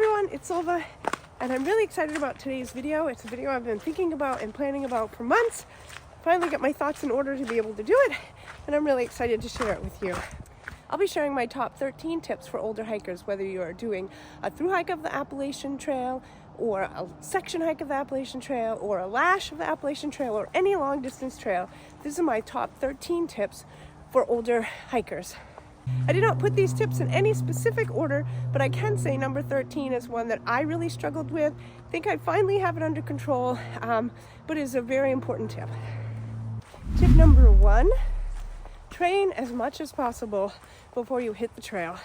everyone, it's Silva, and I'm really excited about today's video. It's a video I've been thinking about and planning about for months. Finally got my thoughts in order to be able to do it, and I'm really excited to share it with you. I'll be sharing my top 13 tips for older hikers, whether you are doing a thru hike of the Appalachian Trail, or a section hike of the Appalachian Trail, or a lash of the Appalachian Trail, or any long distance trail. These are my top 13 tips for older hikers. I did not put these tips in any specific order, but I can say number 13 is one that I really struggled with. I think I finally have it under control, but is a very important tip. Tip number 1, train as much as possible before you hit the trail.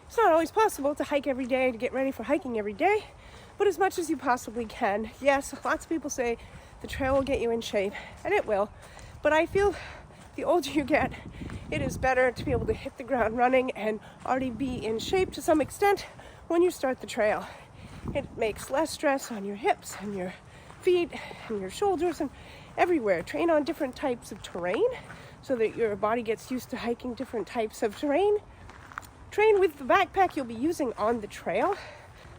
It's not always possible to hike every day, to get ready for hiking every day, but as much as you possibly can. Yes, lots of people say the trail will get you in shape, and it will, but I feel the older you get, it is better to be able to hit the ground running and already be in shape to some extent when you start the trail. It makes less stress on your hips and your feet and your shoulders and everywhere. Train on different types of terrain so that your body gets used to hiking different types of terrain. Train with the backpack you'll be using on the trail.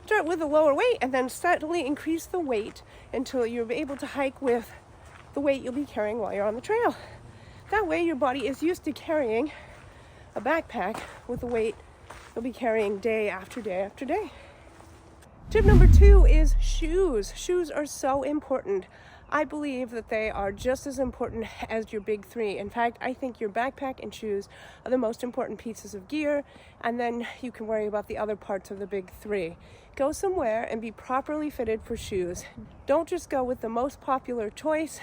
Start with a lower weight and then steadily increase the weight until you're able to hike with the weight you'll be carrying while you're on the trail. That way your body is used to carrying a backpack with the weight you'll be carrying day after day after day. Tip number 2 is shoes. Shoes are so important. I believe that they are just as important as your big 3. In fact, I think your backpack and shoes are the most important pieces of gear, and then you can worry about the other parts of the big 3. Go somewhere and be properly fitted for shoes. Don't just go with the most popular choice.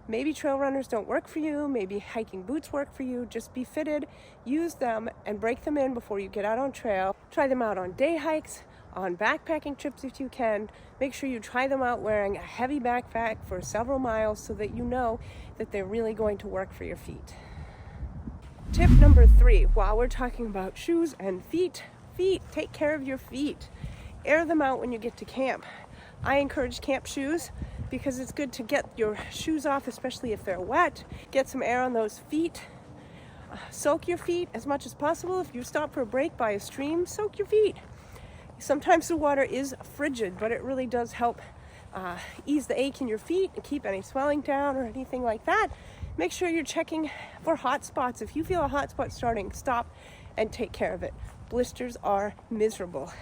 Maybe trail runners don't work for you, maybe hiking boots work for you. Just be fitted, use them, and break them in before you get out on trail. Try them out on day hikes, on backpacking trips if you can. Make sure you try them out wearing a heavy backpack for several miles so that you know that they're really going to work for your feet. Tip number 3, while we're talking about shoes and feet, take care of your feet. Air them out when you get to camp. I encourage camp shoes because it's good to get your shoes off, especially if they're wet. Get some air on those feet. Soak your feet as much as possible. If you stop for a break by a stream, soak your feet. Sometimes the water is frigid, but it really does help ease the ache in your feet and keep any swelling down or anything like that. Make sure you're checking for hot spots. If you feel a hot spot starting, stop and take care of it. Blisters are miserable.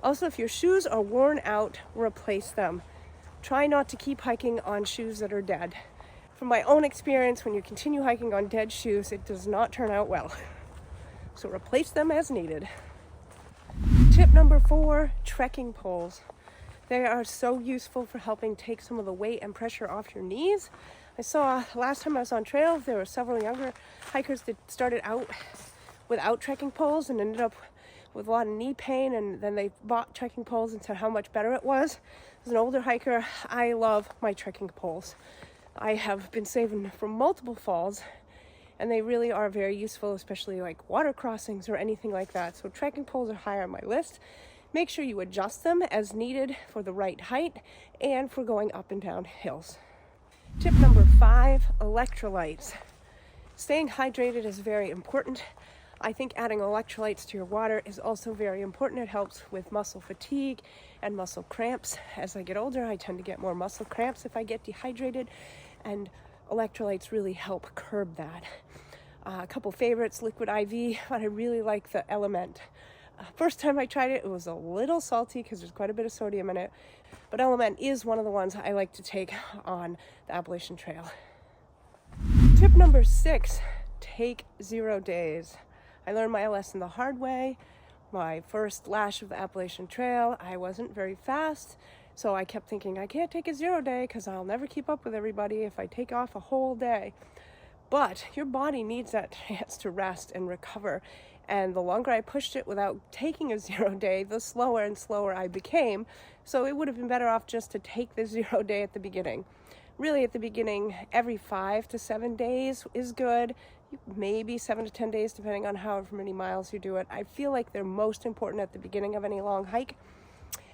Also, if your shoes are worn out, replace them. Try not to keep hiking on shoes that are dead. From my own experience, when you continue hiking on dead shoes, it does not turn out well. So replace them as needed. Tip number 4, trekking poles. They are so useful for helping take some of the weight and pressure off your knees. I saw last time I was on trail, there were several younger hikers that started out without trekking poles and ended up with a lot of knee pain, and then they bought trekking poles and said how much better it was. As an older hiker, I love my trekking poles. I have been saving from multiple falls, and they really are very useful, especially like water crossings or anything like that. So trekking poles are higher on my list. Make sure you adjust them as needed for the right height and for going up and down hills. Tip number 5, electrolytes. Staying hydrated is very important. I think adding electrolytes to your water is also very important. It helps with muscle fatigue and muscle cramps. As I get older, I tend to get more muscle cramps if I get dehydrated, and electrolytes really help curb that. A couple favorites, liquid IV, but I really like the Element. First time I tried it, it was a little salty because there's quite a bit of sodium in it, but Element is one of the ones I like to take on the Appalachian Trail. Tip number 6, take 0 days. I learned my lesson the hard way. My first lash of the Appalachian Trail, I wasn't very fast, so I kept thinking I can't take a 0 day because I'll never keep up with everybody if I take off a whole day. But your body needs that chance to rest and recover, and the longer I pushed it without taking a 0 day, the slower and slower I became. So it would have been better off just to take the 0 day at the beginning. Really, at the beginning, every 5 to 7 days is good. Maybe 7 to 10 days, depending on however many miles you do it. I feel like they're most important at the beginning of any long hike.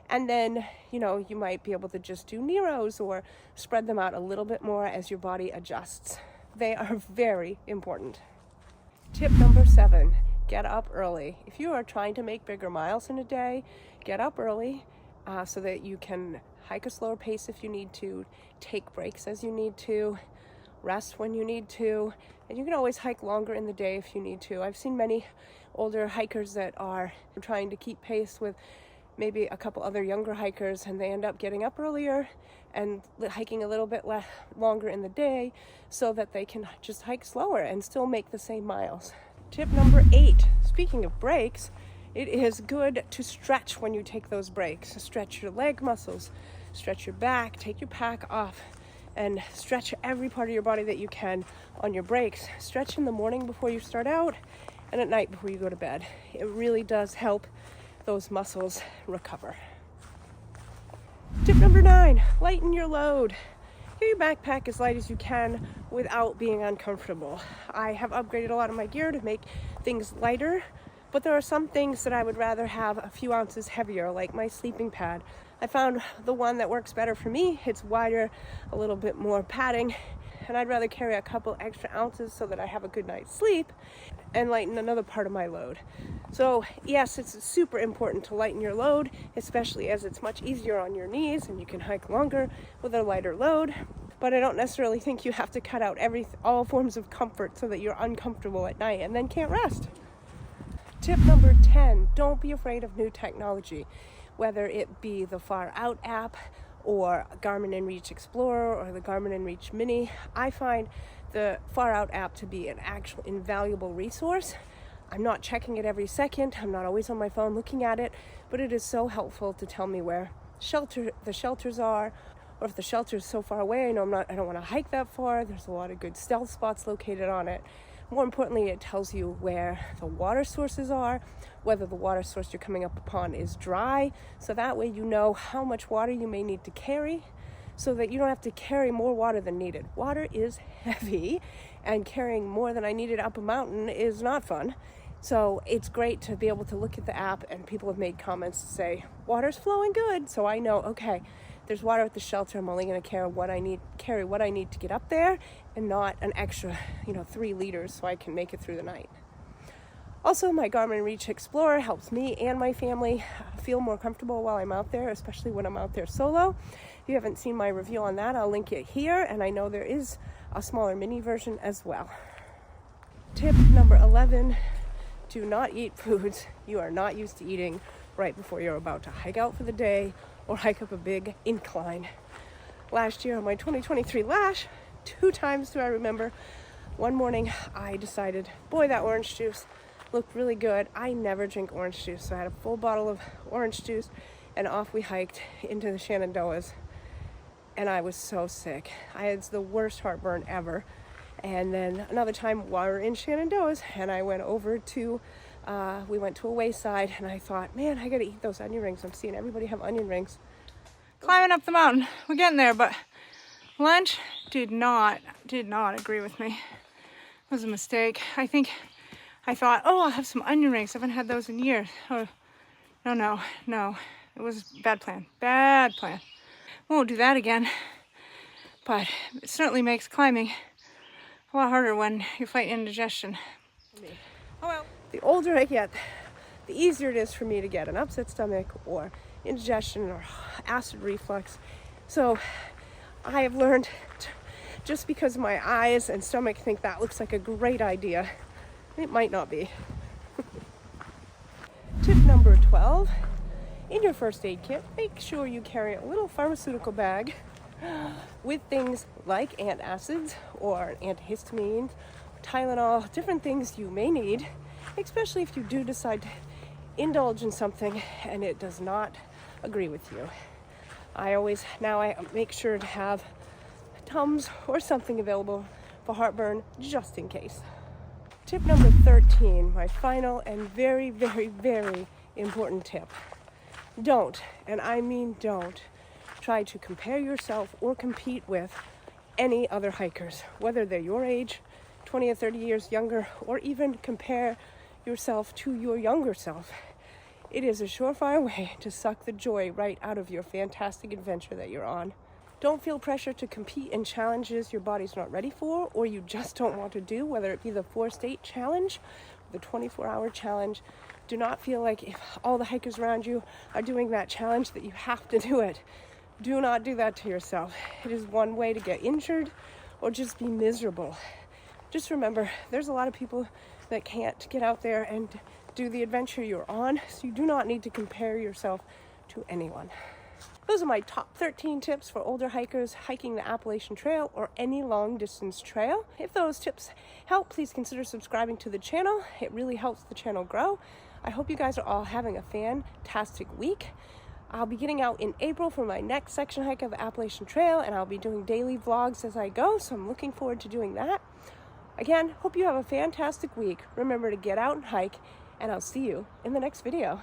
And then, you might be able to just do Neros or spread them out a little bit more as your body adjusts. They are very important. Tip number 7, get up early. If you are trying to make bigger miles in a day, get up early so that you can hike a slower pace if you need to, take breaks as you need to, rest when you need to, and you can always hike longer in the day if you need to. I've seen many older hikers that are trying to keep pace with maybe a couple other younger hikers, and they end up getting up earlier and hiking a little bit longer in the day so that they can just hike slower and still make the same miles. Tip number 8, speaking of breaks, it is good to stretch when you take those breaks. Stretch your leg muscles, stretch your back, take your pack off, and stretch every part of your body that you can on your breaks. Stretch in the morning before you start out and at night before you go to bed. It really does help those muscles recover. Tip number 9, lighten your load. Get your backpack as light as you can without being uncomfortable. I have upgraded a lot of my gear to make things lighter, but there are some things that I would rather have a few ounces heavier, like my sleeping pad. I found the one that works better for me. It's wider, a little bit more padding, and I'd rather carry a couple extra ounces so that I have a good night's sleep and lighten another part of my load. So yes, it's super important to lighten your load, especially as it's much easier on your knees and you can hike longer with a lighter load. But I don't necessarily think you have to cut out all forms of comfort so that you're uncomfortable at night and then can't rest. Tip number 10, don't be afraid of new technology, whether it be the Far Out app or Garmin inReach Explorer or the Garmin inReach Mini. I find the Far Out app to be an actual invaluable resource. I'm not checking it every second. I'm not always on my phone looking at it, but it is so helpful to tell me where the shelters are, or if the shelter is so far away, I don't want to hike that far. There's a lot of good stealth spots located on it. More importantly, it tells you where the water sources are, whether the water source you're coming up upon is dry, so that way you know how much water you may need to carry, so that you don't have to carry more water than needed. Water is heavy, and carrying more than I needed up a mountain is not fun. So it's great to be able to look at the app, and people have made comments to say, water's flowing good, so I know, okay, there's water at the shelter. I'm only going to carry what I need to get up there, and not an extra 3 liters so I can make it through the night. Also, my Garmin inReach Explorer helps me and my family feel more comfortable while I'm out there, especially when I'm out there solo. If you haven't seen my review on that, I'll link it here, and I know there is a smaller mini version as well. Tip number 11, do not eat foods you are not used to eating right before you're about to hike out for the day or hike up a big incline. Last year on my 2023 Lash, 2 times do I remember, one morning I decided, boy, that orange juice looked really good. I never drink orange juice, so I had a full bottle of orange juice, and off we hiked into the Shenandoahs, and I was so sick. I had the worst heartburn ever. And then another time while we were in Shenandoahs, and I went over to, we went to a wayside, and I thought, man, I gotta eat those onion rings. I'm seeing everybody have onion rings. Climbing up the mountain, we're getting there, but lunch did not agree with me. It was a mistake. I thought, oh, I'll have some onion rings. I haven't had those in years. Oh, no. It was a bad plan. Won't do that again. But it certainly makes climbing a lot harder when you're fighting indigestion. Oh well. The older I get, the easier it is for me to get an upset stomach or indigestion or acid reflux. So I have learned, just because my eyes and stomach think that looks like a great idea, it might not be. Tip number 12, in your first aid kit, make sure you carry a little pharmaceutical bag with things like antacids or antihistamines, Tylenol, different things you may need, especially if you do decide to indulge in something and it does not agree with you. I make sure to have Tums or something available for heartburn just in case. Tip number 13, my final and very, very, very important tip. Don't, and I mean don't, try to compare yourself or compete with any other hikers, whether they're your age, 20 or 30 years younger, or even compare yourself to your younger self. It is a surefire way to suck the joy right out of your fantastic adventure that you're on. Don't feel pressure to compete in challenges your body's not ready for, or you just don't want to do, whether it be the 4-state challenge, the 24-hour challenge, Do not feel like if all the hikers around you are doing that challenge that you have to do it. Do not do that to yourself. It is one way to get injured or just be miserable. Just remember, there's a lot of people that can't get out there and do the adventure you're on, so you do not need to compare yourself to anyone. Those are my top 13 tips for older hikers hiking the Appalachian Trail or any long distance trail. If those tips help, please consider subscribing to the channel. It really helps the channel grow. I hope you guys are all having a fantastic week. I'll be getting out in April for my next section hike of the Appalachian Trail, and I'll be doing daily vlogs as I go, so I'm looking forward to doing that. Again, hope you have a fantastic week. Remember to get out and hike, and I'll see you in the next video.